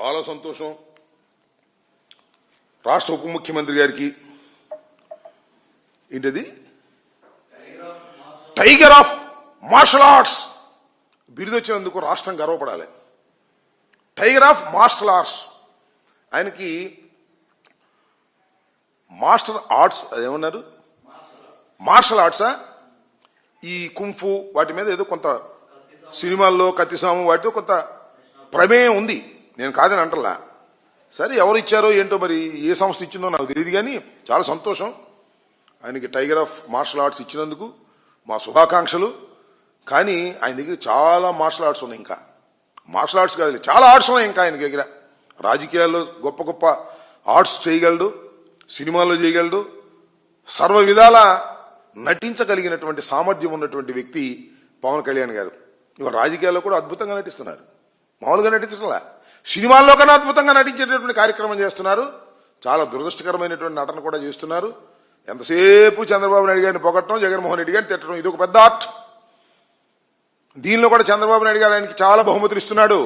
చాలా సంతోషం. రాష్ట్ర ఉప ముఖ్యమంత్రి గారికి ఏంటది టైగర్ ఆఫ్ మార్షల్ ఆర్ట్స్ బిరుదు వచ్చినందుకు రాష్ట్రం గర్వపడాలి. టైగర్ ఆఫ్ మార్షల్ ఆర్ట్స్, ఆయనకి మాస్టర్ ఆర్ట్స్ అదేమన్నారు మార్షల్ ఆర్ట్సా, ఈ కుంఫు వాటి మీద ఏదో కొంత సినిమాల్లో కత్తిసాము వాటితో కొంత ప్రమేయం ఉంది, నేను కాదని అంటలా. సరే ఎవరు ఇచ్చారో ఏంటో, మరి ఏ సంస్థ ఇచ్చిందో నాకు తెలియదు, కానీ చాలా సంతోషం ఆయనకి టైగర్ ఆఫ్ మార్షల్ ఆర్ట్స్ ఇచ్చినందుకు మా శుభాకాంక్షలు. కానీ ఆయన దగ్గర చాలా మార్షల్ ఆర్ట్స్ ఉన్నాయి, ఇంకా మార్షల్ ఆర్ట్స్ కాదు చాలా ఆర్ట్స్ ఉన్నాయి ఇంకా ఆయన దగ్గర. రాజకీయాల్లో గొప్ప గొప్ప ఆర్ట్స్ చేయగలడు, సినిమాల్లో చేయగలడు, సర్వ విధాల నటించగలిగినటువంటి సామర్థ్యం ఉన్నటువంటి వ్యక్తి పవన్ కళ్యాణ్ గారు. ఇవాళ రాజకీయాల్లో కూడా అద్భుతంగా నటిస్తున్నారు, మామూలుగా నటించడంలా, సినిమాల్లో కన్నా అద్భుతంగా నటించేటటువంటి కార్యక్రమం చేస్తున్నారు. చాలా దురదృష్టకరమైనటువంటి నటన కూడా చేస్తున్నారు. ఎంతసేపు చంద్రబాబు నాయుడు గారిని పొగట్టడం, జగన్మోహన్ రెడ్డి గారిని తిట్టడం, ఇది ఒక పెద్ద ఆర్ట్. దీనిలో కూడా చంద్రబాబు నాయుడు గారు ఆయనకి చాలా బహుమతులు ఇస్తున్నాడు.